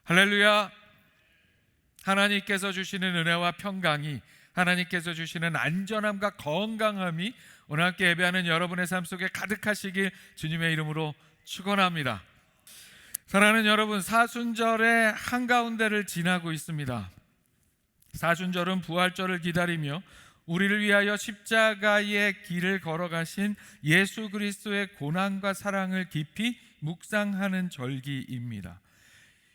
할렐루야. 하나님께서 주시는 은혜와 평강이, 하나님께서 주시는 안전함과 건강함이 오늘 함께 예배하는 여러분의 삶 속에 가득하시길 주님의 이름으로 축원합니다. 사랑하는 여러분, 사순절의 한가운데를 지나고 있습니다. 사순절은 부활절을 기다리며 우리를 위하여 십자가의 길을 걸어가신 예수 그리스도의 고난과 사랑을 깊이 묵상하는 절기입니다.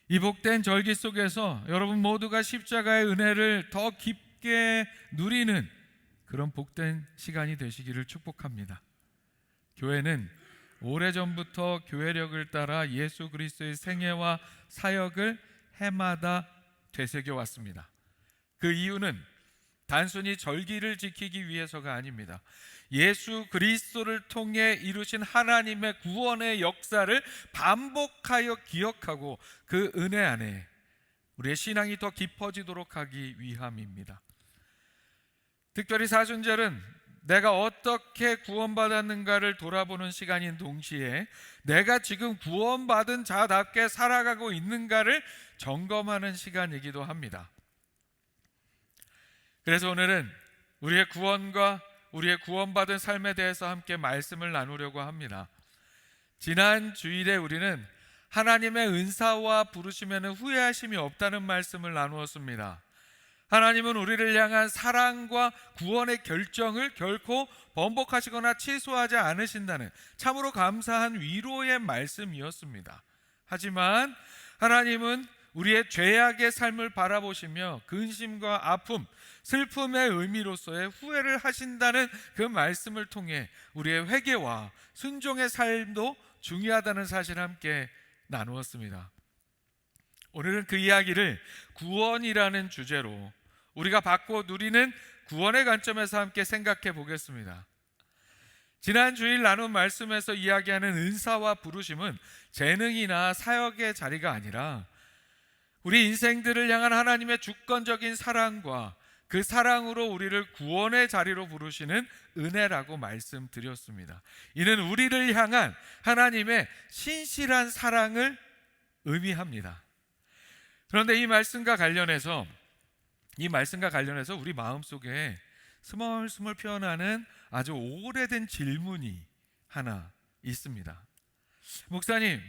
이 복된 절기 속에서 여러분 모두가 십자가의 은혜를 더 깊게 누리는 그런 복된 시간이 되시기를 축복합니다. 교회는 오래전부터 교회력을 따라 예수 그리스도의 생애와 사역을 해마다 되새겨 왔습니다. 그 이유는 단순히 절기를 지키기 위해서가 아닙니다. 예수 그리스도를 통해 이루신 하나님의 구원의 역사를 반복하여 기억하고 그 은혜 안에 우리의 신앙이 더 깊어지도록 하기 위함입니다. 특별히 사순절은 내가 어떻게 구원받았는가를 돌아보는 시간인 동시에 내가 지금 구원받은 자답게 살아가고 있는가를 점검하는 시간이기도 합니다. 그래서 오늘은 우리의 구원과 우리의 구원받은 삶에 대해서 함께 말씀을 나누려고 합니다. 지난 주일에 우리는 하나님의 은사와 부르심에는 후회하심이 없다는 말씀을 나누었습니다. 하나님은 우리를 향한 사랑과 구원의 결정을 결코 번복하시거나 취소하지 않으신다는 참으로 감사한 위로의 말씀이었습니다. 하지만 하나님은 우리의 죄악의 삶을 바라보시며 근심과 아픔, 슬픔의 의미로서의 후회를 하신다는 그 말씀을 통해 우리의 회개와 순종의 삶도 중요하다는 사실을 함께 나누었습니다. 오늘은 그 이야기를 구원이라는 주제로 우리가 받고 누리는 구원의 관점에서 함께 생각해 보겠습니다. 지난 주일 나눈 말씀에서 이야기하는 은사와 부르심은 재능이나 사역의 자리가 아니라 우리 인생들을 향한 하나님의 주권적인 사랑과 그 사랑으로 우리를 구원의 자리로 부르시는 은혜라고 말씀드렸습니다. 이는 우리를 향한 하나님의 신실한 사랑을 의미합니다. 그런데 이 말씀과 관련해서 우리 마음속에 스멀스멀 피어나는 아주 오래된 질문이 하나 있습니다. 목사님,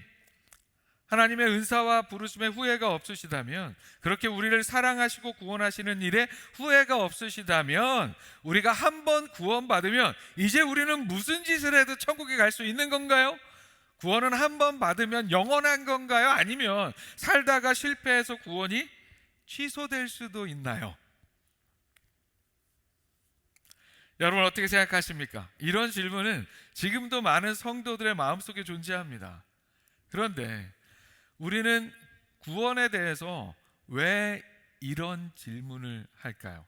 하나님의 은사와 부르심에 후회가 없으시다면, 그렇게 우리를 사랑하시고 구원하시는 일에 후회가 없으시다면, 우리가 한번 구원받으면 이제 우리는 무슨 짓을 해도 천국에 갈 수 있는 건가요? 구원은 한번 받으면 영원한 건가요? 아니면 살다가 실패해서 구원이 취소될 수도 있나요? 여러분 어떻게 생각하십니까? 이런 질문은 지금도 많은 성도들의 마음속에 존재합니다. 그런데 우리는 구원에 대해서 왜 이런 질문을 할까요?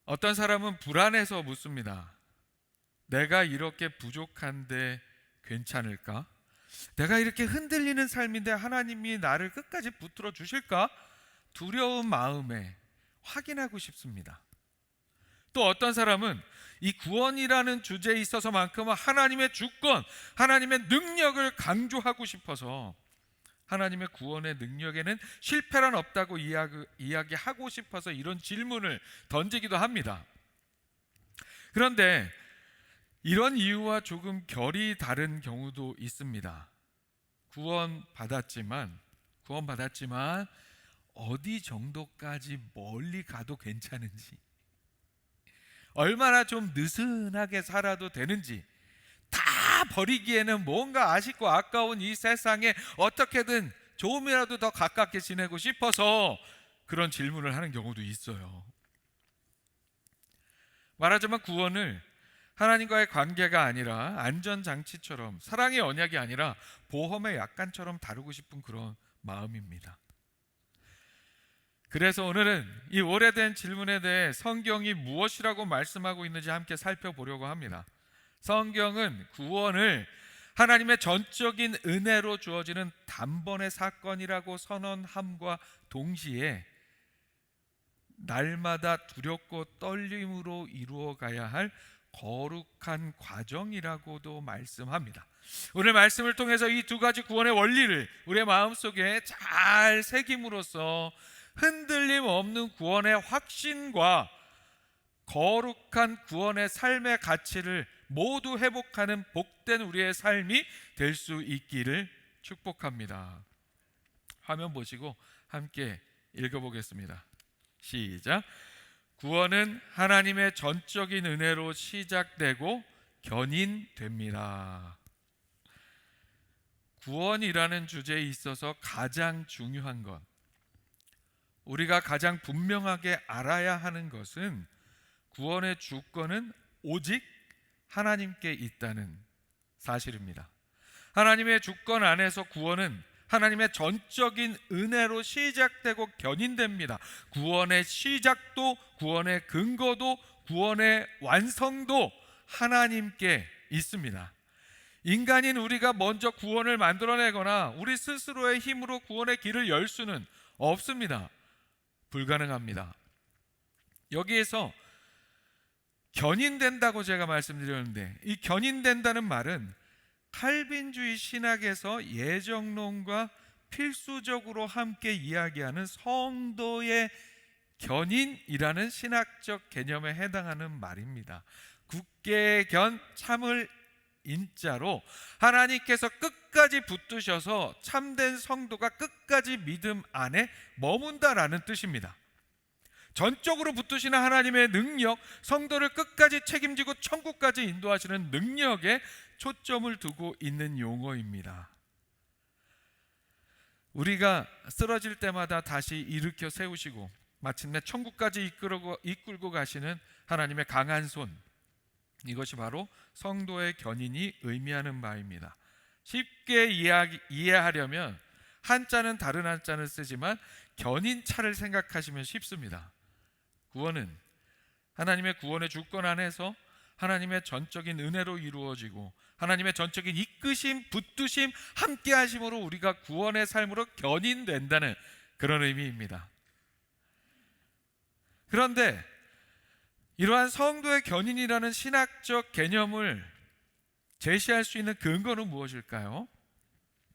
어떤 사람은 불안해서 묻습니다. 내가 이렇게 부족한데 괜찮을까? 내가 이렇게 흔들리는 삶인데 하나님이 나를 끝까지 붙들어 주실까? 두려운 마음에 확인하고 싶습니다. 또 어떤 사람은 이 구원이라는 주제에 있어서만큼은 하나님의 주권, 하나님의 능력을 강조하고 싶어서 하나님의 구원의 능력에는 실패란 없다고 이야기하고 싶어서 이런 질문을 던지기도 합니다. 그런데 이런 이유와 조금 결이 다른 경우도 있습니다. 구원받았지만 어디 정도까지 멀리 가도 괜찮은지, 얼마나 좀 느슨하게 살아도 되는지, 다 버리기에는 뭔가 아쉽고 아까운 이 세상에 어떻게든 조금이라도 더 가깝게 지내고 싶어서 그런 질문을 하는 경우도 있어요. 말하자면 구원을 하나님과의 관계가 아니라 안전장치처럼, 사랑의 언약이 아니라 보험의 약관처럼 다루고 싶은 그런 마음입니다. 그래서 오늘은 이 오래된 질문에 대해 성경이 무엇이라고 말씀하고 있는지 함께 살펴보려고 합니다. 성경은 구원을 하나님의 전적인 은혜로 주어지는 단번의 사건이라고 선언함과 동시에 날마다 두렵고 떨림으로 이루어가야 할 거룩한 과정이라고도 말씀합니다. 오늘 말씀을 통해서 이 두 가지 구원의 원리를 우리의 마음속에 잘 새김으로써 흔들림 없는 구원의 확신과 거룩한 구원의 삶의 가치를 모두 회복하는 복된 우리의 삶이 될 수 있기를 축복합니다. 화면 보시고 함께 읽어보겠습니다. 시작. 구원은 하나님의 전적인 은혜로 시작되고 견인됩니다. 구원이라는 주제에 있어서 가장 중요한 것, 우리가 가장 분명하게 알아야 하는 것은 구원의 주권은 오직 하나님께 있다는 사실입니다. 하나님의 주권 안에서 구원은 하나님의 전적인 은혜로 시작되고 견인됩니다. 구원의 시작도, 구원의 근거도, 구원의 완성도 하나님께 있습니다. 인간인 우리가 먼저 구원을 만들어내거나 우리 스스로의 힘으로 구원의 길을 열 수는 없습니다. 불가능합니다. 여기에서 견인된다고 제가 말씀드렸는데, 이 견인된다는 말은 칼빈주의 신학에서 예정론과 필수적으로 함께 이야기하는 성도의 견인이라는 신학적 개념에 해당하는 말입니다. 굳게 견, 참을 인자로 하나님께서 끝까지 붙드셔서 참된 성도가 끝까지 믿음 안에 머문다라는 뜻입니다. 전적으로 붙드시는 하나님의 능력, 성도를 끝까지 책임지고 천국까지 인도하시는 능력에 초점을 두고 있는 용어입니다. 우리가 쓰러질 때마다 다시 일으켜 세우시고 마침내 천국까지 이끌고 가시는 하나님의 강한 손, 이것이 바로 성도의 견인이 의미하는 바입니다. 쉽게 이해하려면 한자는 다른 한자를 쓰지만 견인차를 생각하시면 쉽습니다. 구원은 하나님의 구원의 주권 안에서 하나님의 전적인 은혜로 이루어지고 하나님의 전적인 이끄심, 붙드심, 함께 하심으로 우리가 구원의 삶으로 견인된다는 그런 의미입니다. 그런데 이러한 성도의 견인이라는 신학적 개념을 제시할 수 있는 근거는 무엇일까요?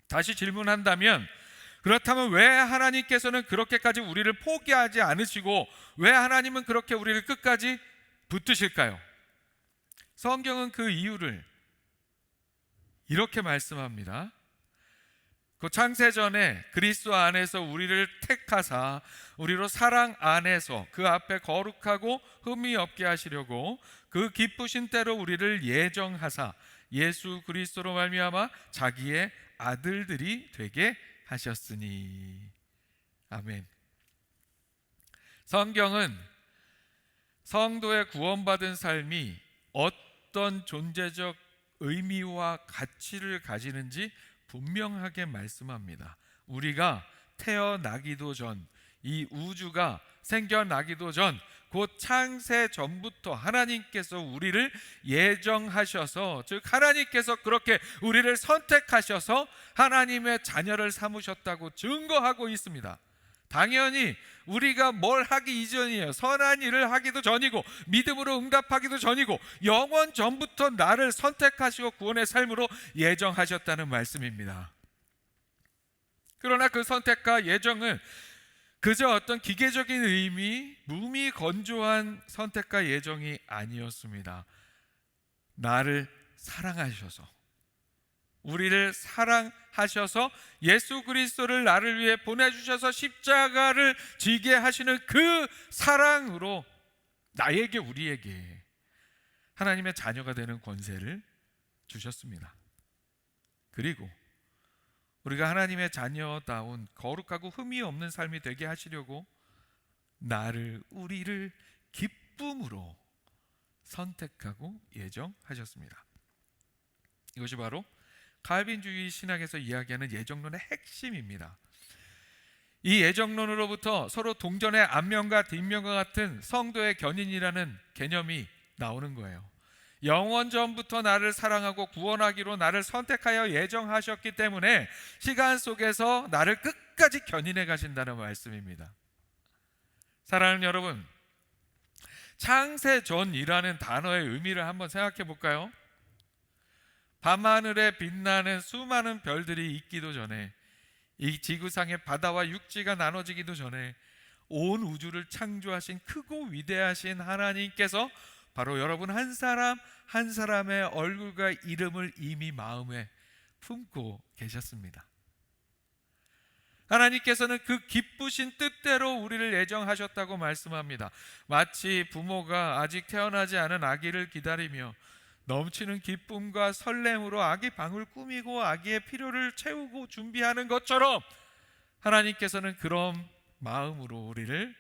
다시 질문한다면, 그렇다면 왜 하나님께서는 그렇게까지 우리를 포기하지 않으시고 왜 하나님은 그렇게 우리를 끝까지 붙드실까요? 성경은 그 이유를 이렇게 말씀합니다. 그 창세전에 그리스도 안에서 우리를 택하사 우리로 사랑 안에서 그 앞에 거룩하고 흠이 없게 하시려고 그 기쁘신 때로 우리를 예정하사 예수 그리스도로 말미암아 자기의 아들들이 되게 하셨으니. 아멘. 성경은 성도의 구원받은 삶이 어떤 존재적 의미와 가치를 가지는지 분명하게 말씀합니다. 우리가 태어나기도 전, 이 우주가 생겨나기도 전, 곧 창세 전부터 하나님께서 우리를 예정하셔서, 즉 하나님께서 그렇게 우리를 선택하셔서 하나님의 자녀를 삼으셨다고 증거하고 있습니다. 당연히 우리가 뭘 하기 이전이에요. 선한 일을 하기도 전이고 믿음으로 응답하기도 전이고 영원 전부터 나를 선택하시고 구원의 삶으로 예정하셨다는 말씀입니다. 그러나 그 선택과 예정은 그저 어떤 기계적인 의미, 무미건조한 선택과 예정이 아니었습니다. 나를 사랑하셔서, 우리를 사랑하셔서 예수 그리스도를 나를 위해 보내주셔서 십자가를 지게 하시는 그 사랑으로 나에게, 우리에게 하나님의 자녀가 되는 권세를 주셨습니다. 그리고 우리가 하나님의 자녀다운 거룩하고 흠이 없는 삶이 되게 하시려고 우리를 기쁨으로 선택하고 예정하셨습니다. 이것이 바로 칼빈주의 신학에서 이야기하는 예정론의 핵심입니다. 이 예정론으로부터 서로 동전의 앞면과 뒷면과 같은 성도의 견인이라는 개념이 나오는 거예요. 영원 전부터 나를 사랑하고 구원하기로 나를 선택하여 예정하셨기 때문에 시간 속에서 나를 끝까지 견인해 가신다는 말씀입니다. 사랑하는 여러분, 창세전이라는 단어의 의미를 한번 생각해 볼까요? 밤하늘에 빛나는 수많은 별들이 있기도 전에, 이 지구상의 바다와 육지가 나눠지기도 전에 온 우주를 창조하신 크고 위대하신 하나님께서 바로 여러분 한 사람 한 사람의 얼굴과 이름을 이미 마음에 품고 계셨습니다. 하나님께서는 그 기쁘신 뜻대로 우리를 애정하셨다고 말씀합니다. 마치 부모가 아직 태어나지 않은 아기를 기다리며 넘치는 기쁨과 설렘으로 아기 방을 꾸미고 아기의 필요를 채우고 준비하는 것처럼, 하나님께서는 그런 마음으로 우리를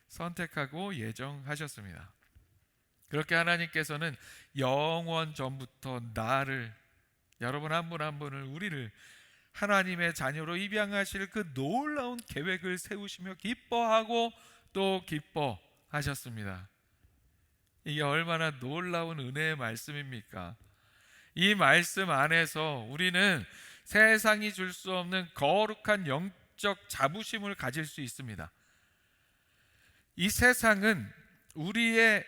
선택하고 예정하셨습니다. 그렇게 하나님께서는 영원 전부터 나를, 여러분 한 분 한 분을, 우리를 하나님의 자녀로 입양하실 그 놀라운 계획을 세우시며 기뻐하고 또 기뻐하셨습니다. 이게 얼마나 놀라운 은혜의 말씀입니까? 이 말씀 안에서 우리는 세상이 줄 수 없는 거룩한 영적 자부심을 가질 수 있습니다. 이 세상은 우리의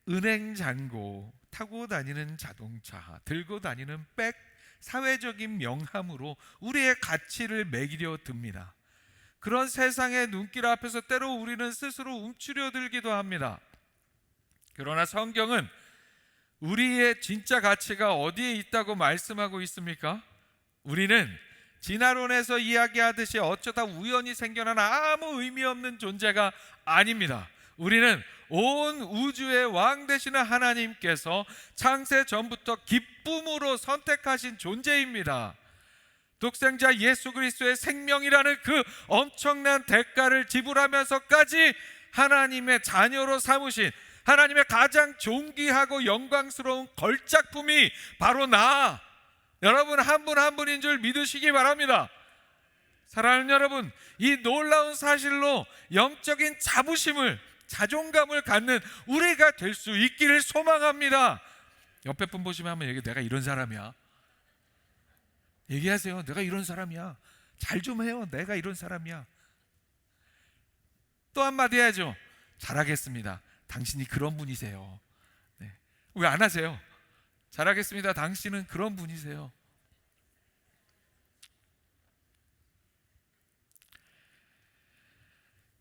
은행 잔고, 타고 다니는 자동차, 들고 다니는 백, 사회적인 명함으로 우리의 가치를 매기려 듭니다. 그런 세상의 눈길 앞에서 때로 우리는 스스로 움츠려들기도 합니다. 그러나 성경은 우리의 진짜 가치가 어디에 있다고 말씀하고 있습니까? 우리는 진화론에서 이야기하듯이 어쩌다 우연히 생겨난 아무 의미 없는 존재가 아닙니다. 우리는 온 우주의 왕 되시는 하나님께서 창세 전부터 기쁨으로 선택하신 존재입니다. 독생자 예수 그리스도의 생명이라는 그 엄청난 대가를 지불하면서까지 하나님의 자녀로 삼으신, 하나님의 가장 존귀하고 영광스러운 걸작품이 바로 나, 여러분 한 분 한 분인 줄 믿으시기 바랍니다. 사랑하는 여러분, 이 놀라운 사실로 영적인 자부심을, 자존감을 갖는 우리가 될 수 있기를 소망합니다. 옆에 분 보시면 한번 얘기해, 내가 이런 사람이야. 얘기하세요. 내가 이런 사람이야. 잘 좀 해요. 내가 이런 사람이야. 또 한마디 해야죠. 잘하겠습니다. 당신이 그런 분이세요. 네. 왜 안 하세요? 잘하겠습니다. 당신은 그런 분이세요.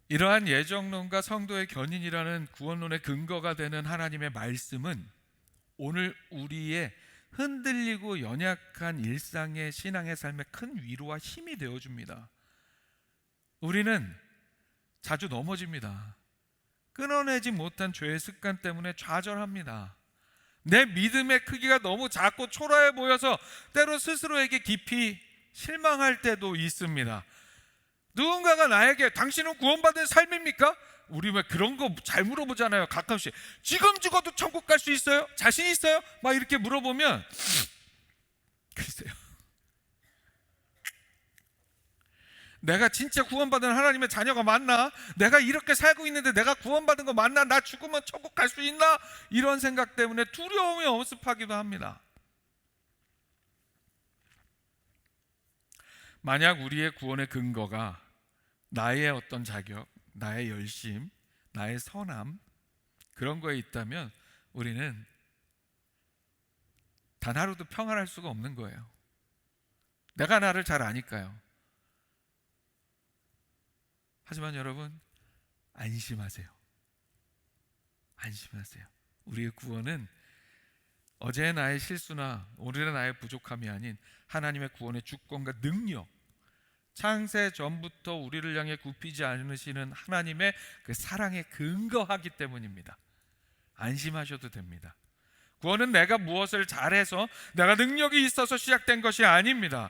이러한 예정론과 성도의 견인이라는 구원론의 근거가 되는 하나님의 말씀은 오늘 우리의 흔들리고 연약한 일상의 신앙의 삶에 큰 위로와 힘이 되어줍니다. 우리는 자주 넘어집니다. 끊어내지 못한 죄의 습관 때문에 좌절합니다. 내 믿음의 크기가 너무 작고 초라해 보여서 때로 스스로에게 깊이 실망할 때도 있습니다. 누군가가 나에게 당신은 구원받은 삶입니까? 우리 왜 그런 거 잘 물어보잖아요. 가끔씩. 지금 죽어도 천국 갈 수 있어요? 자신 있어요? 막 이렇게 물어보면 글쎄요, 내가 진짜 구원받은 하나님의 자녀가 맞나? 내가 이렇게 살고 있는데 내가 구원받은 거 맞나? 나 죽으면 천국 갈 수 있나? 이런 생각 때문에 두려움이 엄습하기도 합니다. 만약 우리의 구원의 근거가 나의 어떤 자격, 나의 열심, 나의 선함, 그런 거에 있다면 우리는 단 하루도 평안할 수가 없는 거예요. 내가 나를 잘 아니까요. 하지만 여러분, 안심하세요. 안심하세요. 우리의 구원은 어제의 나의 실수나 오늘의 나의 부족함이 아닌 하나님의 구원의 주권과 능력, 창세 전부터 우리를 향해 굽히지 않으시는 하나님의 그 사랑에 근거하기 때문입니다. 안심하셔도 됩니다. 구원은 내가 무엇을 잘해서, 내가 능력이 있어서 시작된 것이 아닙니다.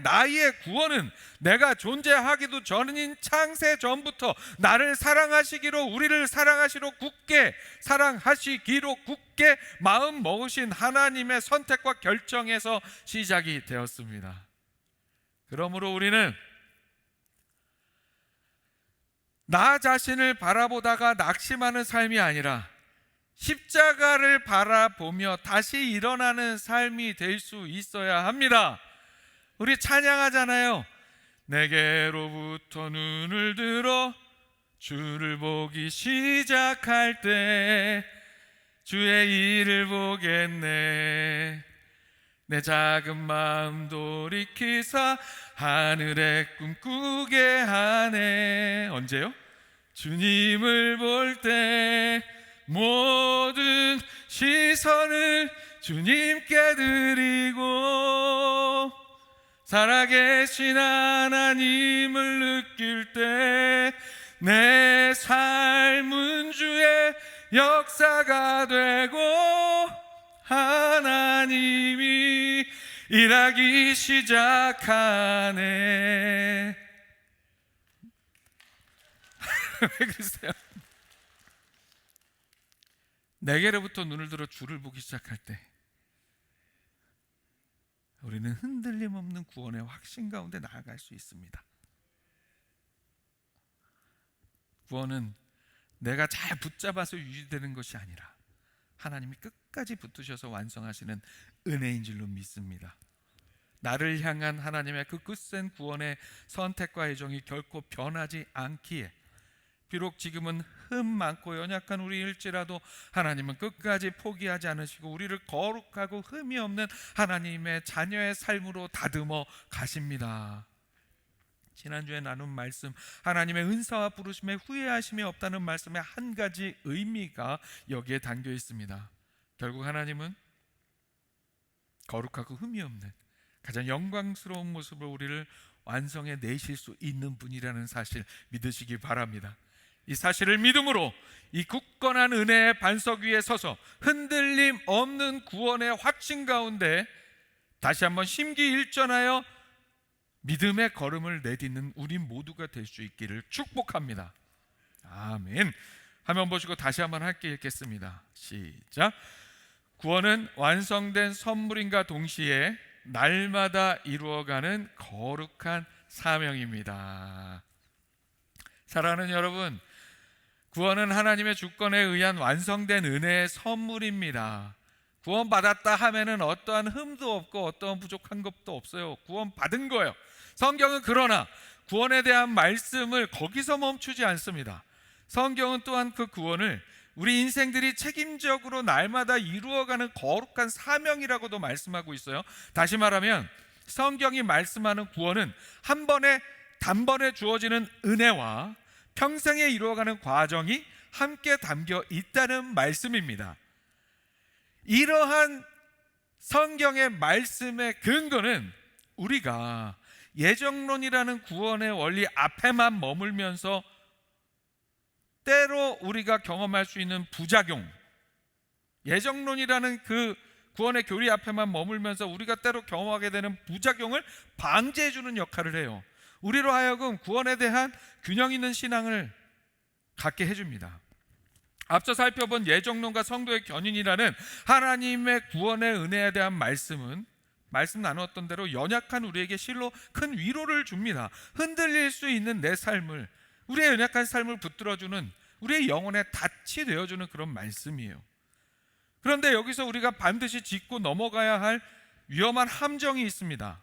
나의 구원은 내가 존재하기도 전인 창세 전부터 나를 사랑하시기로, 우리를 사랑하시기로 굳게 마음 먹으신 하나님의 선택과 결정에서 시작이 되었습니다. 그러므로 우리는 나 자신을 바라보다가 낙심하는 삶이 아니라 십자가를 바라보며 다시 일어나는 삶이 될 수 있어야 합니다. 우리 찬양하잖아요. 내게로부터 눈을 들어 주를 보기 시작할 때 주의 일을 보겠네. 내 작은 마음 돌이키사 하늘의 꿈꾸게 하네. 언제요? 주님을 볼 때 모든 시선을 주님께 드리고 살아계신 하나님을 느낄 때 내 삶은 주의 역사가 되고 하나님이 일하기 시작하네. 왜 그러세요? 내게로부터 눈을 들어 주를 보기 시작할 때 우리는 흔들림 없는 구원의 확신 가운데 나아갈 수 있습니다. 구원은 내가 잘 붙잡아서 유지되는 것이 아니라 하나님이 끝까지 붙으셔서 완성하시는 은혜인 줄로 믿습니다. 나를 향한 하나님의 그 끝센 구원의 선택과 애정이 결코 변하지 않기에 비록 지금은 흠 많고 연약한 우리일지라도 하나님은 끝까지 포기하지 않으시고 우리를 거룩하고 흠이 없는 하나님의 자녀의 삶으로 다듬어 가십니다. 지난주에 나눈 말씀, 하나님의 은사와 부르심에 후회하심이 없다는 말씀의 한 가지 의미가 여기에 담겨 있습니다. 결국 하나님은 거룩하고 흠이 없는 가장 영광스러운 모습으로 우리를 완성해 내실 수 있는 분이라는 사실 믿으시기 바랍니다. 이 사실을 믿음으로 이 굳건한 은혜의 반석 위에 서서 흔들림 없는 구원의 확신 가운데 다시 한번 심기일전하여 믿음의 걸음을 내딛는 우리 모두가 될 수 있기를 축복합니다. 아멘. 화면 보시고 다시 한번 함께 읽겠습니다. 시작. 구원은 완성된 선물인가 동시에 날마다 이루어가는 거룩한 사명입니다. 사랑하는 여러분, 구원은 하나님의 주권에 의한 완성된 은혜의 선물입니다. 구원받았다 하면은 어떠한 흠도 없고 어떠한 부족한 것도 없어요. 구원받은 거예요. 성경은 그러나 구원에 대한 말씀을 거기서 멈추지 않습니다. 성경은 또한 그 구원을 우리 인생들이 책임적으로 날마다 이루어가는 거룩한 사명이라고도 말씀하고 있어요. 다시 말하면 성경이 말씀하는 구원은 한 번에 단번에 주어지는 은혜와 평생에 이루어가는 과정이 함께 담겨 있다는 말씀입니다. 이러한 성경의 말씀의 근거는 우리가 예정론이라는 구원의 원리 앞에만 머물면서 때로 우리가 경험할 수 있는 부작용, 예정론이라는 그 구원의 교리 앞에만 머물면서 우리가 때로 경험하게 되는 부작용을 방지해 주는 역할을 해요. 우리로 하여금 구원에 대한 균형 있는 신앙을 갖게 해줍니다. 앞서 살펴본 예정론과 성도의 견인이라는 하나님의 구원의 은혜에 대한 말씀 나누었던 대로 연약한 우리에게 실로 큰 위로를 줍니다. 흔들릴 수 있는 내 삶을, 우리의 연약한 삶을 붙들어주는, 우리의 영혼에 닻이 되어주는 그런 말씀이에요. 그런데 여기서 우리가 반드시 짚고 넘어가야 할 위험한 함정이 있습니다.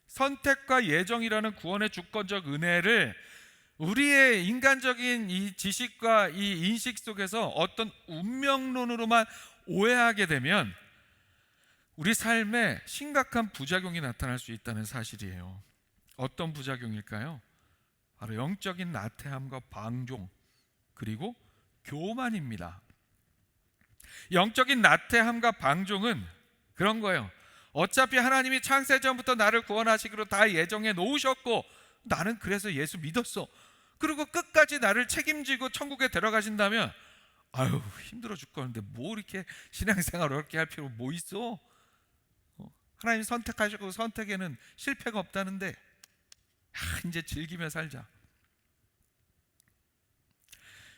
선택과 예정이라는 구원의 주권적 은혜를 우리의 인간적인 이 지식과 이 인식 속에서 어떤 운명론으로만 오해하게 되면 우리 삶에 심각한 부작용이 나타날 수 있다는 사실이에요. 어떤 부작용일까요? 바로 영적인 나태함과 방종, 그리고 교만입니다. 영적인 나태함과 방종은 그런 거예요. 어차피 하나님이 창세 전부터 나를 구원하시기로 다 예정해 놓으셨고 나는 그래서 예수 믿었어. 그리고 끝까지 나를 책임지고 천국에 데려가신다면 아유 힘들어 죽겠는데 뭐 이렇게 신앙생활 어렵게 할 필요 뭐 있어? 하나님 선택하시고 선택에는 실패가 없다는데 이제 즐기며 살자.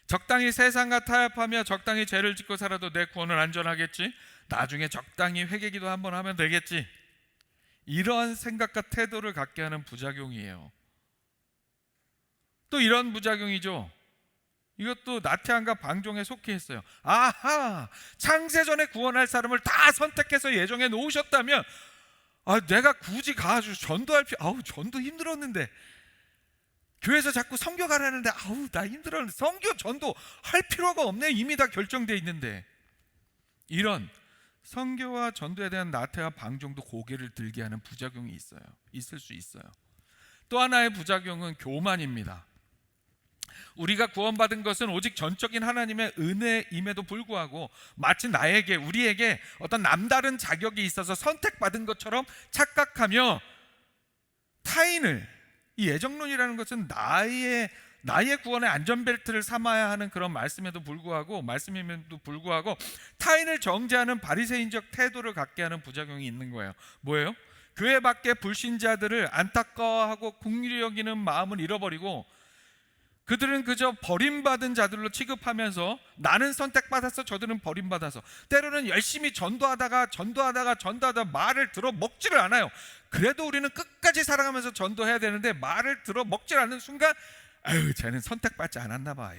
적당히 세상과 타협하며 적당히 죄를 짓고 살아도 내 구원은 안전하겠지. 나중에 적당히 회개기도 한번 하면 되겠지. 이러한 생각과 태도를 갖게 하는 부작용이에요. 또 이런 부작용이죠. 이것도 나태함과 방종에 속해 있어요. 아하, 창세전에 구원할 사람을 다 선택해서 예정해 놓으셨다면 내가 굳이 가가지고 전도할 전도 힘들었는데 교회에서 자꾸 선교 가라는데 아우 나 힘들어. 선교 전도 할 필요가 없네. 이미 다 결정돼 있는데. 이런 선교와 전도에 대한 나태와 방종도 고개를 들게 하는 부작용이 있을 수 있어요. 또 하나의 부작용은 교만입니다. 우리가 구원받은 것은 오직 전적인 하나님의 은혜임에도 불구하고 마치 우리에게 어떤 남다른 자격이 있어서 선택받은 것처럼 착각하며 타인을, 이 애정론이라는 것은 나의 구원의 안전벨트를 삼아야 하는 그런 말씀임에도 불구하고 타인을 정죄하는 바리새인적 태도를 갖게 하는 부작용이 있는 거예요. 뭐예요? 교회 밖의 불신자들을 안타까워하고 긍휼히 여기는 마음을 잃어버리고 그들은 그저 버림받은 자들로 취급하면서 나는 선택받았어, 저들은 버림받아서, 때로는 열심히 전도하다가 말을 들어 먹지를 않아요. 그래도 우리는 끝까지 사랑하면서 전도해야 되는데 말을 들어 먹질 않는 순간 아유 쟤는 선택받지 않았나 봐.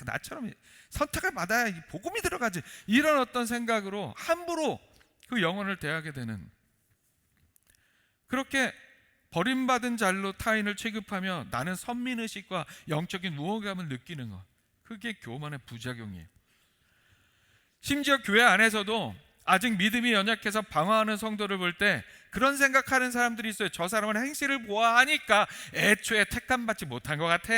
나처럼 선택을 받아야 복음이 들어가지. 이런 어떤 생각으로 함부로 그 영혼을 대하게 되는, 그렇게 버림받은 자로 타인을 취급하며 나는 선민의식과 영적인 우월감을 느끼는 것, 그게 교만의 부작용이에요. 심지어 교회 안에서도 아직 믿음이 연약해서 방황하는 성도를 볼 때 그런 생각하는 사람들이 있어요. 저 사람은 행실을 보아하니까 애초에 택함받지 못한 것 같아.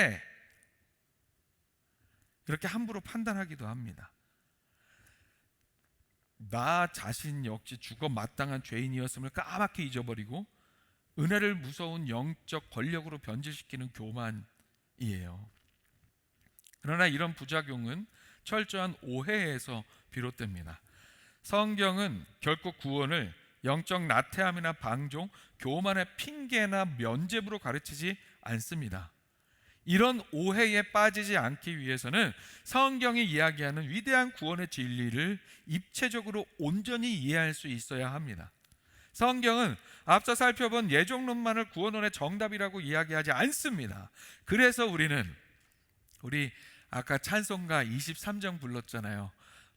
이렇게 함부로 판단하기도 합니다. 나 자신 역시 죽어 마땅한 죄인이었음을 까맣게 잊어버리고 은혜를 무서운 영적 권력으로 변질시키는 교만이에요. 그러나 이런 부작용은 철저한 오해에서 비롯됩니다. 성경은 결코 구원을 영적 나태함이나 방종, 교만의 핑계나 면죄부로 가르치지 않습니다. 이런 오해에 빠지지 않기 위해서는 성경이 이야기하는 위대한 구원의 진리를 입체적으로 온전히 이해할 수 있어야 합니다. 성경은 앞서 살펴본 예정론만을 구원론의 정답이라고 이야기하지 않습니다. 그래서 우리 아까 찬송가 23장 불렀잖아요.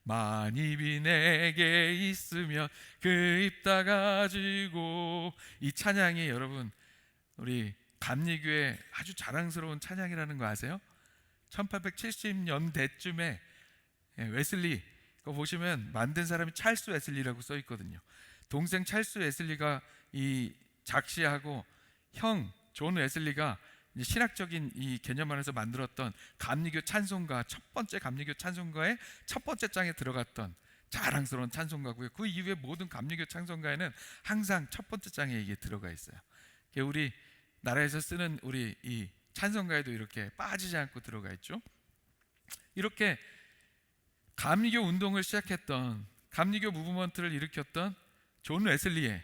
만입이 내게 있으면 그 입 다 가지고. 이 찬양이 여러분 우리 감리교회 아주 자랑스러운 찬양이라는 거 아세요? 1870년대쯤에 웨슬리 그거 보시면 만든 사람이 찰스 웨슬리라고 써 있거든요. 동생 찰스 웨슬리가 이 작시하고 형 존 웨슬리가 신학적인 이 개념 안에서 만들었던 감리교 찬송가, 첫 번째 감리교 찬송가의 첫 번째 장에 들어갔던 자랑스러운 찬송가고요. 그 이후에 모든 감리교 찬송가에는 항상 첫 번째 장에 이게 들어가 있어요. 우리 나라에서 쓰는 우리 이 찬송가에도 이렇게 빠지지 않고 들어가 있죠. 이렇게 감리교 운동을 시작했던, 감리교 무브먼트를 일으켰던 존 웨슬리의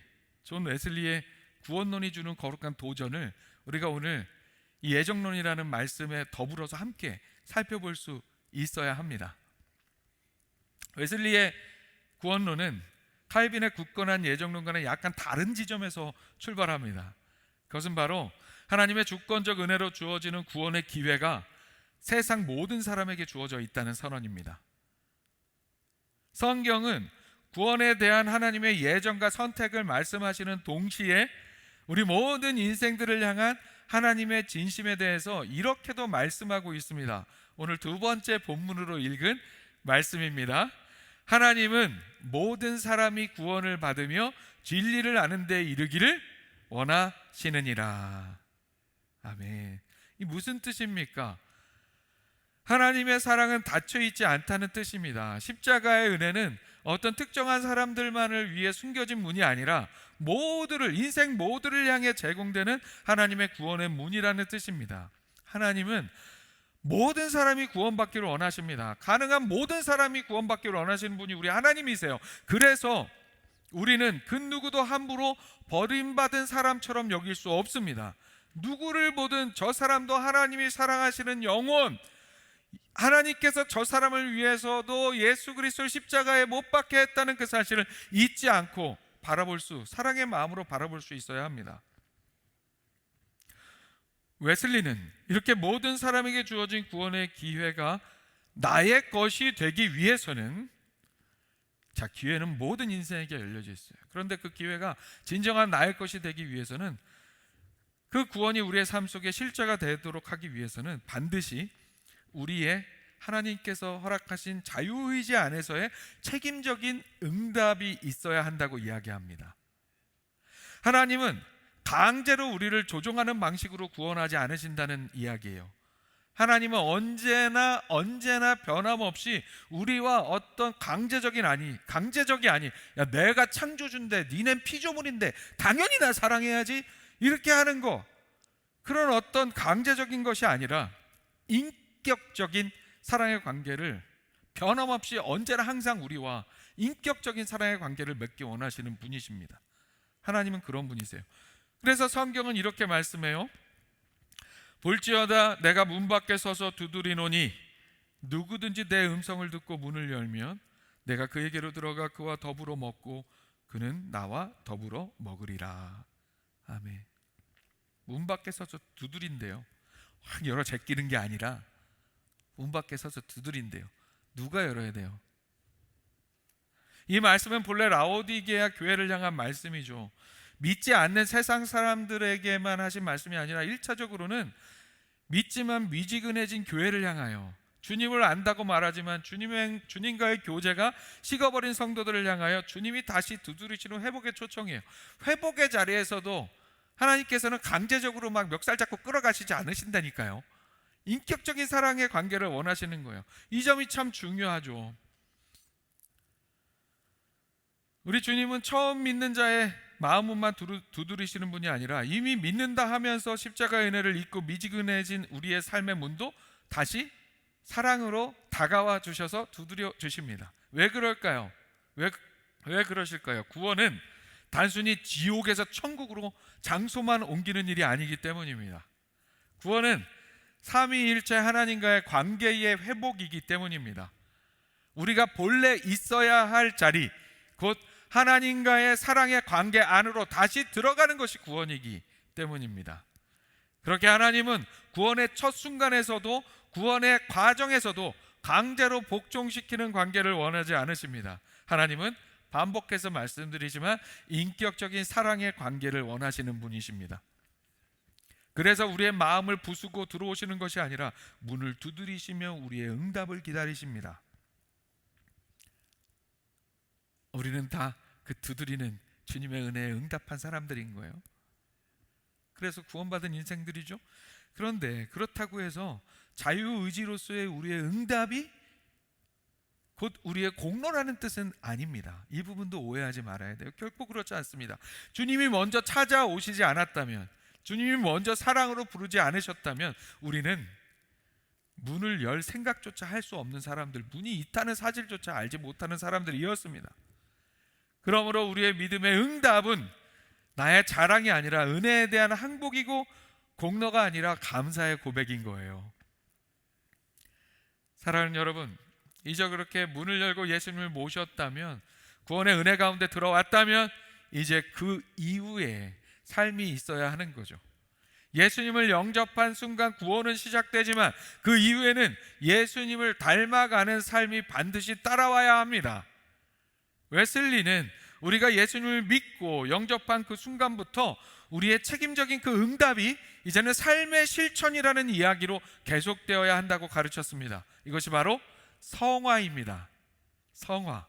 구원론이 주는 거룩한 도전을 우리가 오늘 이 예정론이라는 말씀에 더불어서 함께 살펴볼 수 있어야 합니다. 웨슬리의 구원론은 칼빈의 굳건한 예정론과는 약간 다른 지점에서 출발합니다. 그것은 바로 하나님의 주권적 은혜로 주어지는 구원의 기회가 세상 모든 사람에게 주어져 있다는 선언입니다. 성경은 구원에 대한 하나님의 예정과 선택을 말씀하시는 동시에 우리 모든 인생들을 향한 하나님의 진심에 대해서 이렇게도 말씀하고 있습니다. 오늘 두 번째 본문으로 읽은 말씀입니다. 하나님은 모든 사람이 구원을 받으며 진리를 아는 데 이르기를 원하시느니라. 아멘. 이 무슨 뜻입니까? 하나님의 사랑은 닫혀있지 않다는 뜻입니다. 십자가의 은혜는 어떤 특정한 사람들만을 위해 숨겨진 문이 아니라 인생 모두를 향해 제공되는 하나님의 구원의 문이라는 뜻입니다. 하나님은 모든 사람이 구원받기를 원하십니다. 가능한 모든 사람이 구원받기를 원하시는 분이 우리 하나님이세요. 그래서 우리는 그 누구도 함부로 버림받은 사람처럼 여길 수 없습니다. 누구를 보든 저 사람도 하나님이 사랑하시는 영혼, 하나님께서 저 사람을 위해서도 예수 그리스도를 십자가에 못 박게 했다는 그 사실을 잊지 않고 사랑의 마음으로 바라볼 수 있어야 합니다. 웨슬리는 이렇게 모든 사람에게 주어진 구원의 기회가 나의 것이 되기 위해서는, 기회는 모든 인생에게 열려져 있어요. 그런데 그 기회가 진정한 나의 것이 되기 위해서는 그 구원이 우리의 삶 속에 실제가 되도록 하기 위해서는 반드시 우리의 하나님께서 허락하신 자유의지 안에서의 책임적인 응답이 있어야 한다고 이야기합니다. 하나님은 강제로 우리를 조종하는 방식으로 구원하지 않으신다는 이야기예요. 하나님은 언제나 변함없이 우리와 어떤 강제적이 아니, 야 내가 창조주인데 니넨 피조물인데 당연히 나 사랑해야지 이렇게 하는 거, 그런 어떤 강제적인 것이 아니라 인격적인 사랑의 관계를 변함없이 언제나 항상 우리와 인격적인 사랑의 관계를 맺기 원하시는 분이십니다. 하나님은 그런 분이세요. 그래서 성경은 이렇게 말씀해요. 볼지어다 내가 문 밖에 서서 두드리노니 누구든지 내 음성을 듣고 문을 열면 내가 그에게로 들어가 그와 더불어 먹고 그는 나와 더불어 먹으리라. 아멘. 문 밖에 서서 두드린대요. 확 열어 제끼는 게 아니라 문 밖에 서서 두드린대요. 누가 열어야 돼요? 이 말씀은 본래 라오디게아 교회를 향한 말씀이죠. 믿지 않는 세상 사람들에게만 하신 말씀이 아니라 1차적으로는 믿지만 미지근해진 교회를 향하여, 주님을 안다고 말하지만 주님과의 교제가 식어버린 성도들을 향하여 주님이 다시 두드리시는 회복의 초청이에요. 회복의 자리에서도 하나님께서는 강제적으로 막 멱살 잡고 끌어가시지 않으신다니까요. 인격적인 사랑의 관계를 원하시는 거예요. 이 점이 참 중요하죠. 우리 주님은 처음 믿는 자의 마음만 두드리시는 분이 아니라 이미 믿는다 하면서 십자가의 은혜를 잊고 미지근해진 우리의 삶의 문도 다시 사랑으로 다가와 주셔서 두드려 주십니다. 왜 그럴까요? 왜 그러실까요? 구원은 단순히 지옥에서 천국으로 장소만 옮기는 일이 아니기 때문입니다. 구원은 삼위일체 하나님과의 관계의 회복이기 때문입니다. 우리가 본래 있어야 할 자리, 곧 하나님과의 사랑의 관계 안으로 다시 들어가는 것이 구원이기 때문입니다. 그렇게 하나님은 구원의 첫 순간에서도 구원의 과정에서도 강제로 복종시키는 관계를 원하지 않으십니다. 하나님은 반복해서 말씀드리지만 인격적인 사랑의 관계를 원하시는 분이십니다. 그래서 우리의 마음을 부수고 들어오시는 것이 아니라 문을 두드리시며 우리의 응답을 기다리십니다. 우리는 다 그 두드리는 주님의 은혜에 응답한 사람들인 거예요. 그래서 구원받은 인생들이죠. 그런데 그렇다고 해서 자유의지로서의 우리의 응답이 곧 우리의 공로라는 뜻은 아닙니다. 이 부분도 오해하지 말아야 돼요. 결코 그렇지 않습니다. 주님이 먼저 찾아오시지 않았다면, 주님이 먼저 사랑으로 부르지 않으셨다면 우리는 문을 열 생각조차 할 수 없는 사람들, 문이 있다는 사실조차 알지 못하는 사람들이었습니다. 그러므로 우리의 믿음의 응답은 나의 자랑이 아니라 은혜에 대한 항복이고 공로가 아니라 감사의 고백인 거예요. 사랑하는 여러분, 이제 그렇게 문을 열고 예수님을 모셨다면, 구원의 은혜 가운데 들어왔다면 이제 그 이후에 삶이 있어야 하는 거죠. 예수님을 영접한 순간 구원은 시작되지만 그 이후에는 예수님을 닮아가는 삶이 반드시 따라와야 합니다. 웨슬리는 우리가 예수님을 믿고 영접한 그 순간부터 우리의 책임적인 그 응답이 이제는 삶의 실천이라는 이야기로 계속되어야 한다고 가르쳤습니다. 이것이 바로 성화입니다. 성화.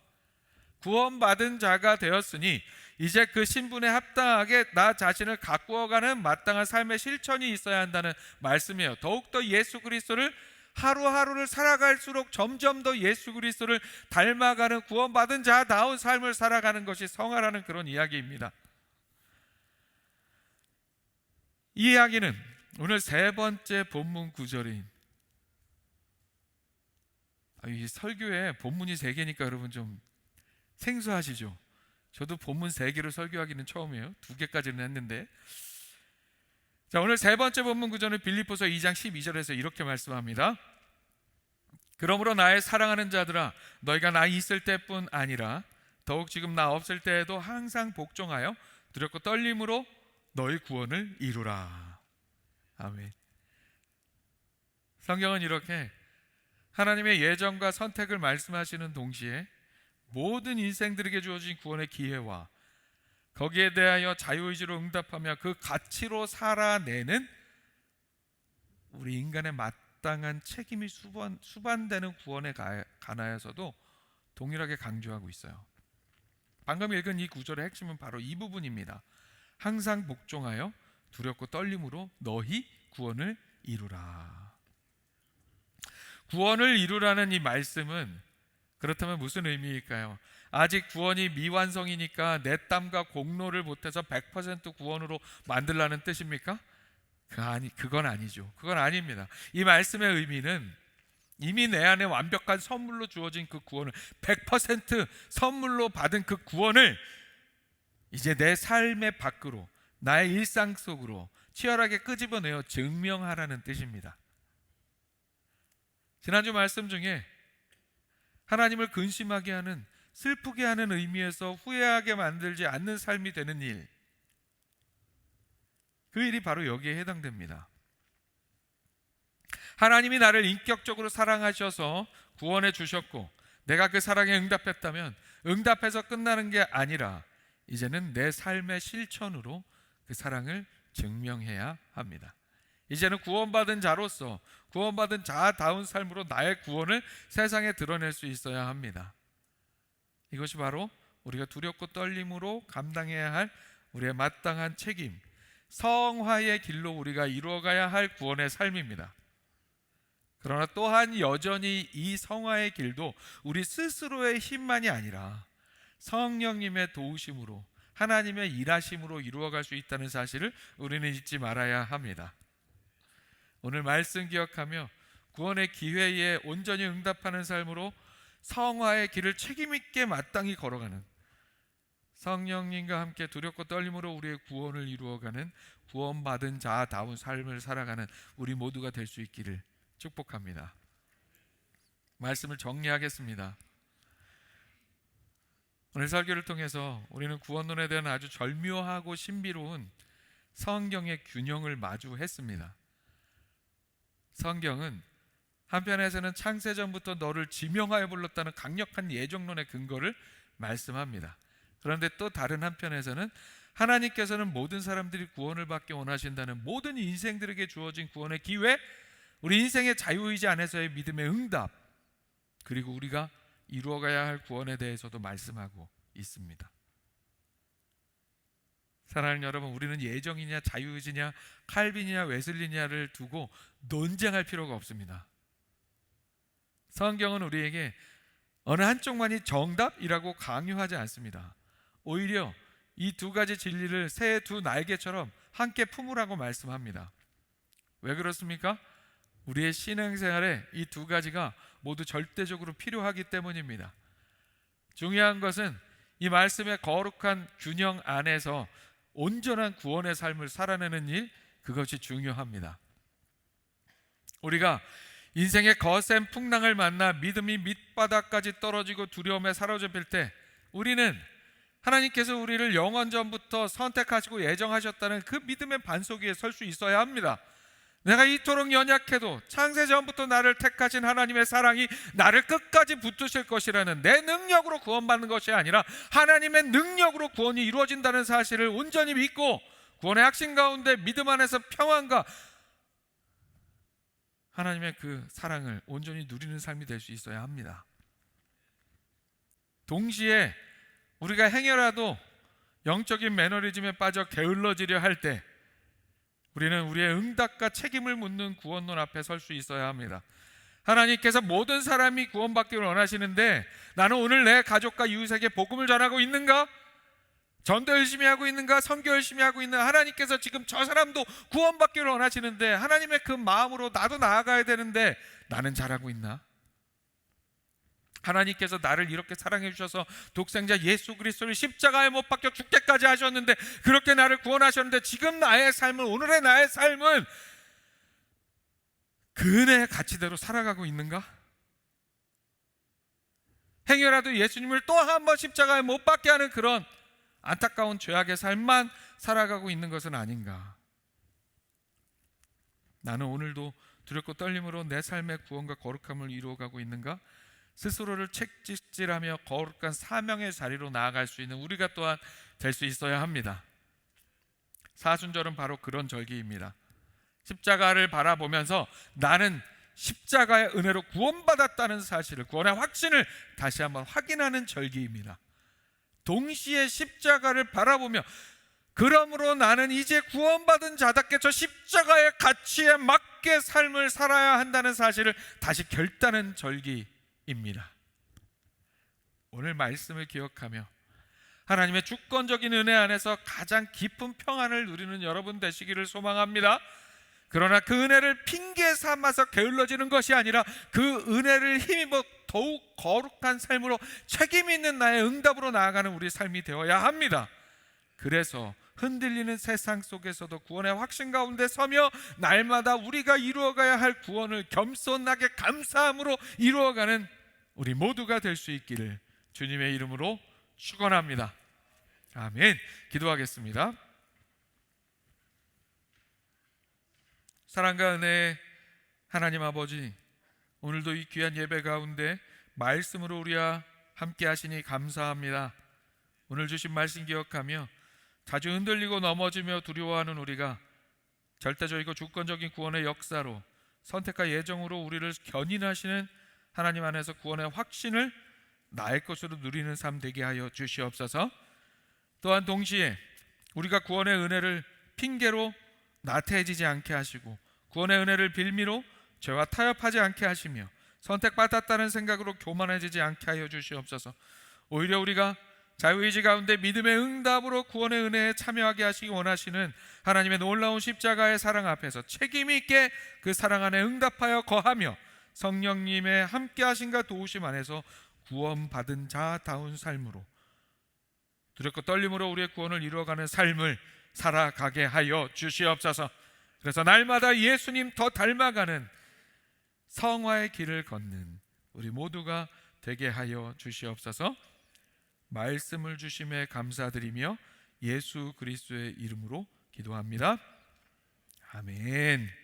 구원받은 자가 되었으니 이제 그 신분에 합당하게 나 자신을 가꾸어가는 마땅한 삶의 실천이 있어야 한다는 말씀이에요. 더욱더 예수 그리스도를 하루하루를 살아갈수록 점점 더 예수 그리스도를 닮아가는 구원받은 자다운 삶을 살아가는 것이 성화라는 그런 이야기입니다. 이 이야기는 오늘 세 번째 본문 구절인, 이 설교에 본문이 세 개니까 여러분 좀 생소하시죠? 저도 본문 세 개로 설교하기는 처음이에요. 두 개까지는 했는데, 자, 오늘 세 번째 본문 구절은 빌립보서 2장 12절에서 이렇게 말씀합니다. 그러므로 나의 사랑하는 자들아, 너희가 나 있을 때뿐 아니라 더욱 지금 나 없을 때에도 항상 복종하여 두렵고 떨림으로 너희 구원을 이루라. 아멘. 성경은 이렇게 하나님의 예정과 선택을 말씀하시는 동시에 모든 인생들에게 주어진 구원의 기회와 거기에 대하여 자유의지로 응답하며 그 가치로 살아내는 우리 인간의 마땅한 책임이 수반되는 구원에 관하여서도 동일하게 강조하고 있어요. 방금 읽은 이 구절의 핵심은 바로 이 부분입니다. 항상 복종하여 두렵고 떨림으로 너희 구원을 이루라. 구원을 이루라는 이 말씀은 그렇다면 무슨 의미일까요? 아직 구원이 미완성이니까 내 땀과 공로를 보태서 100% 구원으로 만들라는 뜻입니까? 그건 아니죠. 그건 아닙니다. 이 말씀의 의미는 이미 내 안에 완벽한 선물로 주어진 그 구원을 100% 선물로 받은 그 구원을 이제 내 삶의 밖으로, 나의 일상 속으로 치열하게 끄집어내어 증명하라는 뜻입니다. 지난주 말씀 중에 하나님을 근심하게 하는, 슬프게 하는 의미에서 후회하게 만들지 않는 삶이 되는 일, 그 일이 바로 여기에 해당됩니다. 하나님이 나를 인격적으로 사랑하셔서 구원해 주셨고 내가 그 사랑에 응답했다면 응답해서 끝나는 게 아니라 이제는 내 삶의 실천으로 그 사랑을 증명해야 합니다. 이제는 구원받은 자로서 구원받은 자다운 삶으로 나의 구원을 세상에 드러낼 수 있어야 합니다. 이것이 바로 우리가 두렵고 떨림으로 감당해야 할 우리의 마땅한 책임, 성화의 길로 우리가 이루어가야 할 구원의 삶입니다. 그러나 또한 여전히 이 성화의 길도 우리 스스로의 힘만이 아니라 성령님의 도우심으로, 하나님의 일하심으로 이루어갈 수 있다는 사실을 우리는 잊지 말아야 합니다. 오늘 말씀 기억하며 구원의 기회에 온전히 응답하는 삶으로 성화의 길을 책임있게 마땅히 걸어가는, 성령님과 함께 두렵고 떨림으로 우리의 구원을 이루어가는 구원받은 자다운 삶을 살아가는 우리 모두가 될 수 있기를 축복합니다. 말씀을 정리하겠습니다. 오늘 설교를 통해서 우리는 구원론에 대한 아주 절묘하고 신비로운 성경의 균형을 마주했습니다. 성경은 한편에서는 창세전부터 너를 지명하여 불렀다는 강력한 예정론의 근거를 말씀합니다. 그런데 또 다른 한편에서는 하나님께서는 모든 사람들이 구원을 받기 원하신다는 모든 인생들에게 주어진 구원의 기회, 우리 인생의 자유의지 안에서의 믿음의 응답, 그리고 우리가 이루어가야 할 구원에 대해서도 말씀하고 있습니다. 사랑하는 여러분, 우리는 예정이냐 자유의지냐 칼빈이냐 웨슬리냐를 두고 논쟁할 필요가 없습니다. 성경은 우리에게 어느 한쪽만이 정답이라고 강요하지 않습니다. 오히려 이 두 가지 진리를 새의 두 날개처럼 함께 품으라고 말씀합니다. 왜 그렇습니까? 우리의 신앙생활에 이 두 가지가 모두 절대적으로 필요하기 때문입니다. 중요한 것은 이 말씀의 거룩한 균형 안에서 온전한 구원의 삶을 살아내는 일, 그것이 중요합니다. 우리가 인생의 거센 풍랑을 만나 믿음이 밑바닥까지 떨어지고 두려움에 사로잡힐 때 우리는 하나님께서 우리를 영원전부터 선택하시고 예정하셨다는 그 믿음의 반석 위에 설 수 있어야 합니다. 내가 이토록 연약해도 창세전부터 나를 택하신 하나님의 사랑이 나를 끝까지 붙드실 것이라는, 내 능력으로 구원받는 것이 아니라 하나님의 능력으로 구원이 이루어진다는 사실을 온전히 믿고 구원의 확신 가운데 믿음 안에서 평안과 하나님의 그 사랑을 온전히 누리는 삶이 될 수 있어야 합니다. 동시에 우리가 행여라도 영적인 매너리즘에 빠져 게을러지려 할 때 우리는 우리의 응답과 책임을 묻는 구원론 앞에 설 수 있어야 합니다. 하나님께서 모든 사람이 구원받기를 원하시는데 나는 오늘 내 가족과 이웃에게 복음을 전하고 있는가? 전도 열심히 하고 있는가? 선교 열심히 하고 있는가? 하나님께서 지금 저 사람도 구원받기를 원하시는데 하나님의 그 마음으로 나도 나아가야 되는데 나는 잘하고 있나? 하나님께서 나를 이렇게 사랑해 주셔서 독생자 예수 그리스도를 십자가에 못 박혀 죽게까지 하셨는데, 그렇게 나를 구원하셨는데 지금 나의 삶은, 오늘의 나의 삶은 그 은혜의 가치대로 살아가고 있는가? 행여라도 예수님을 또 한 번 십자가에 못 박게 하는 그런 안타까운 죄악의 삶만 살아가고 있는 것은 아닌가? 나는 오늘도 두렵고 떨림으로 내 삶의 구원과 거룩함을 이루어가고 있는가? 스스로를 채찍질하며 거룩한 사명의 자리로 나아갈 수 있는 우리가 또한 될 수 있어야 합니다. 사순절은 바로 그런 절기입니다. 십자가를 바라보면서 나는 십자가의 은혜로 구원받았다는 사실을, 구원의 확신을 다시 한번 확인하는 절기입니다. 동시에 십자가를 바라보며 그러므로 나는 이제 구원받은 자답게 저 십자가의 가치에 맞게 삶을 살아야 한다는 사실을 다시 결단하는 절기입니다. 오늘 말씀을 기억하며 하나님의 주권적인 은혜 안에서 가장 깊은 평안을 누리는 여러분 되시기를 소망합니다. 그러나 그 은혜를 핑계 삼아서 게을러지는 것이 아니라 그 은혜를 힘입어 더욱 거룩한 삶으로 책임 있는 나의 응답으로 나아가는 우리 삶이 되어야 합니다. 그래서 흔들리는 세상 속에서도 구원의 확신 가운데 서며 날마다 우리가 이루어가야 할 구원을 겸손하게 감사함으로 이루어가는 우리 모두가 될 수 있기를 주님의 이름으로 축원합니다. 아멘. 기도하겠습니다. 사랑과 은혜의 하나님 아버지, 오늘도 이 귀한 예배 가운데 말씀으로 우리와 함께 하시니 감사합니다. 오늘 주신 말씀 기억하며 자주 흔들리고 넘어지며 두려워하는 우리가 절대적이고 주권적인 구원의 역사로 선택과 예정으로 우리를 견인하시는 하나님 안에서 구원의 확신을 나의 것으로 누리는 삶 되게 하여 주시옵소서. 또한 동시에 우리가 구원의 은혜를 핑계로 나태해지지 않게 하시고 구원의 은혜를 빌미로 죄와 타협하지 않게 하시며 선택받았다는 생각으로 교만해지지 않게 하여 주시옵소서. 오히려 우리가 자유의지 가운데 믿음의 응답으로 구원의 은혜에 참여하게 하시기 원하시는 하나님의 놀라운 십자가의 사랑 앞에서 책임 있게 그 사랑 안에 응답하여 거하며 성령님의 함께하심과 도우심 안에서 구원받은 자다운 삶으로 두렵고 떨림으로 우리의 구원을 이루어가는 삶을 살아가게 하여 주시옵소서. 그래서 날마다 예수님 더 닮아가는 성화의 길을 걷는 우리 모두가 되게 하여 주시옵소서. 말씀을 주심에 감사드리며 예수 그리스도의 이름으로 기도합니다. 아멘.